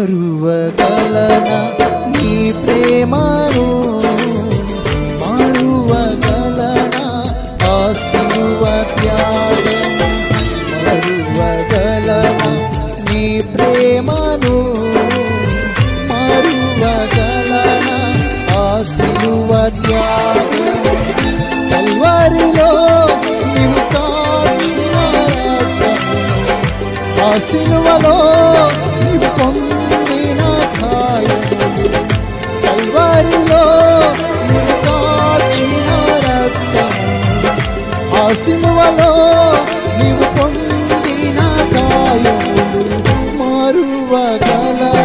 మరువగలనా నీ ప్రేమను, మరువగలనా ఆ సిలువ త్యాగము, మరువగలనా నీ ప్రేమను, మరువగలనా ఆ సిలువ త్యాగము. కల్వరిలో నీవు కాచిన రక్తము, ఆ సిలువలో నీవు పొందిన గాయములు, కల్వరిలో నీవు కాచిన రక్తము, ఆ సిలువలో నీవు పొందిన గాయములు, మరువగలనా